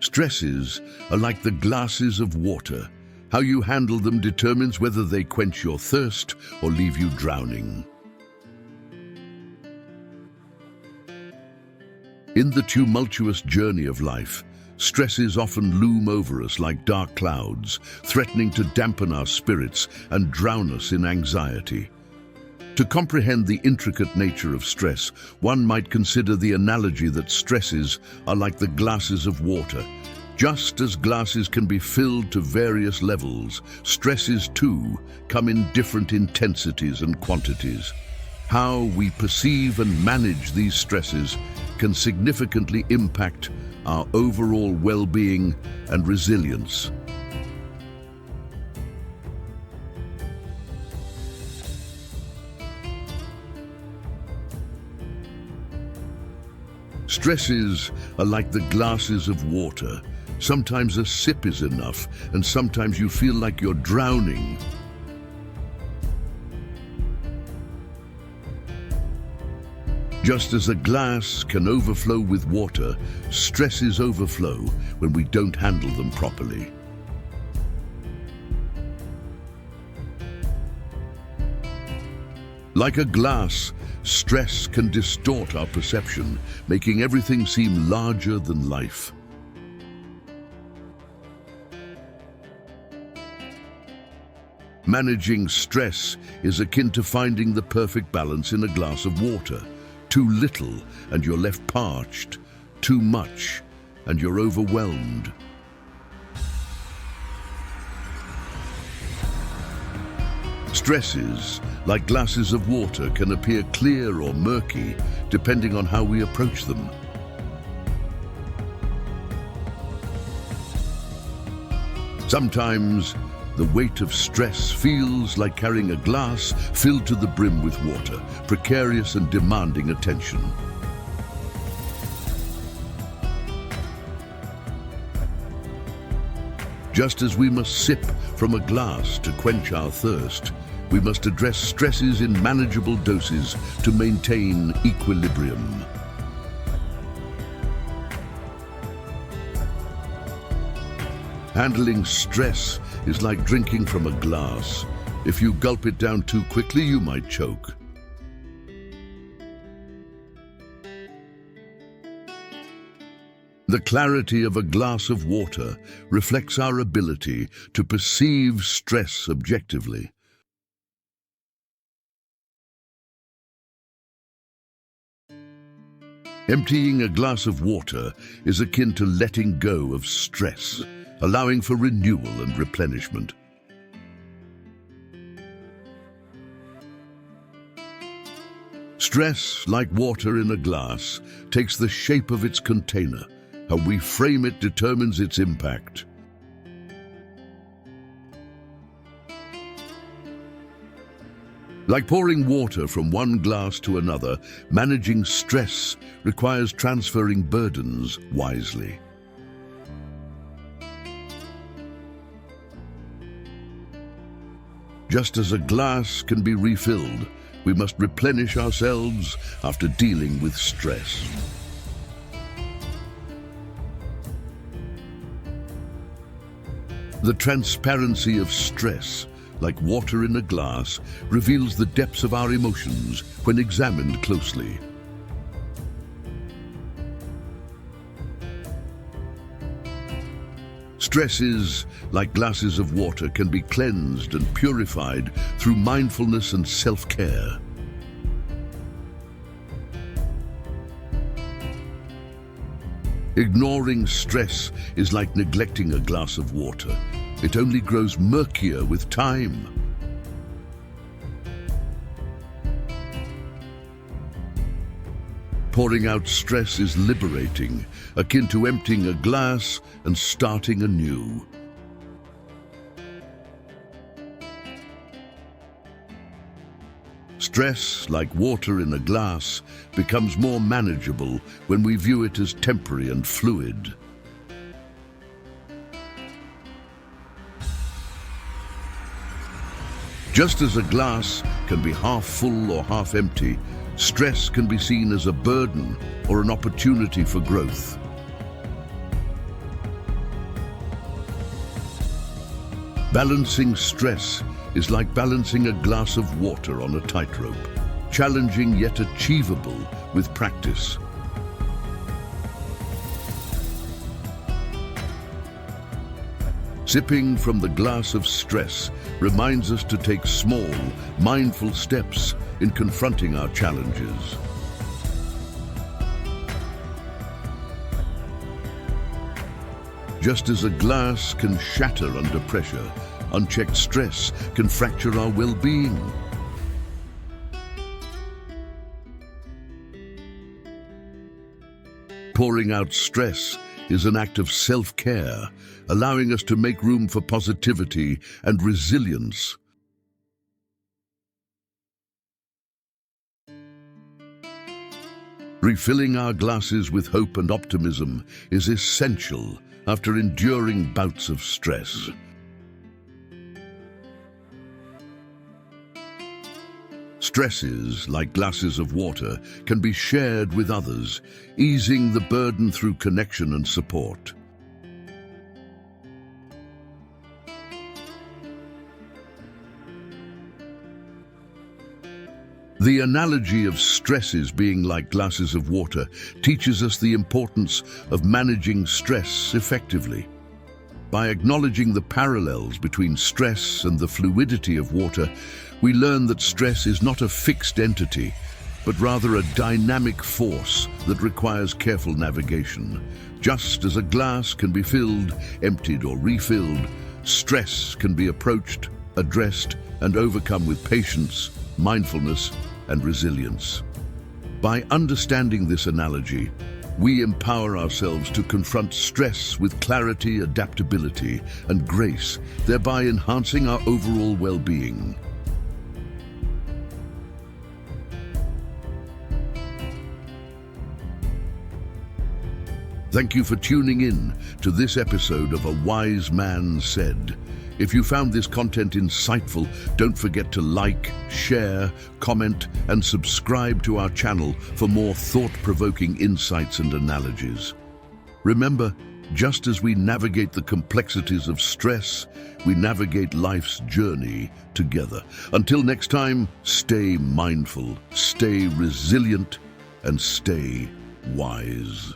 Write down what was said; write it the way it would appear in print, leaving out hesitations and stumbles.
Stresses are like the glasses of water. How you handle them determines whether they quench your thirst or leave you drowning. In the tumultuous journey of life, stresses often loom over us like dark clouds, threatening to dampen our spirits and drown us in anxiety. To comprehend the intricate nature of stress, one might consider the analogy that stresses are like the glasses of water. Just as glasses can be filled to various levels, stresses too come in different intensities and quantities. How we perceive and manage these stresses can significantly impact our overall well-being and resilience. Stresses are like the glasses of water. Sometimes a sip is enough, and sometimes you feel like you're drowning. Just as a glass can overflow with water, stresses overflow when we don't handle them properly. Like a glass, stress can distort our perception, making everything seem larger than life. Managing stress is akin to finding the perfect balance in a glass of water. Too little and you're left parched. Too much and you're overwhelmed. Stresses, like glasses of water, can appear clear or murky, depending on how we approach them. Sometimes, the weight of stress feels like carrying a glass filled to the brim with water, precarious and demanding attention. Just as we must sip from a glass to quench our thirst, we must address stresses in manageable doses to maintain equilibrium. Handling stress is like drinking from a glass. If you gulp it down too quickly, you might choke. The clarity of a glass of water reflects our ability to perceive stress objectively. Emptying a glass of water is akin to letting go of stress, allowing for renewal and replenishment. Stress, like water in a glass, takes the shape of its container. How we frame it determines its impact. Like pouring water from one glass to another, managing stress requires transferring burdens wisely. Just as a glass can be refilled, we must replenish ourselves after dealing with stress. The transparency of stress, like water in a glass, reveals the depths of our emotions when examined closely. Stresses, like glasses of water, can be cleansed and purified through mindfulness and self-care. Ignoring stress is like neglecting a glass of water. It only grows murkier with time. Pouring out stress is liberating, akin to emptying a glass and starting anew. Stress, like water in a glass, becomes more manageable when we view it as temporary and fluid. Just as a glass can be half full or half empty, stress can be seen as a burden or an opportunity for growth. Balancing stress is like balancing a glass of water on a tightrope, challenging yet achievable with practice. Sipping from the glass of stress reminds us to take small, mindful steps in confronting our challenges. Just as a glass can shatter under pressure, unchecked stress can fracture our well-being. Pouring out stress is an act of self-care, allowing us to make room for positivity and resilience. Refilling our glasses with hope and optimism is essential after enduring bouts of stress. Stresses, like glasses of water, can be shared with others, easing the burden through connection and support. The analogy of stresses being like glasses of water teaches us the importance of managing stress effectively. By acknowledging the parallels between stress and the fluidity of water, we learn that stress is not a fixed entity, but rather a dynamic force that requires careful navigation. Just as a glass can be filled, emptied, or refilled, stress can be approached, addressed, and overcome with patience, mindfulness, and resilience. By understanding this analogy, we empower ourselves to confront stress with clarity, adaptability, and grace, thereby enhancing our overall well-being. Thank you for tuning in to this episode of A Wise Man Said. If you found this content insightful, don't forget to like, share, comment, and subscribe to our channel for more thought-provoking insights and analogies. Remember, just as we navigate the complexities of stress, we navigate life's journey together. Until next time, stay mindful, stay resilient, and stay wise.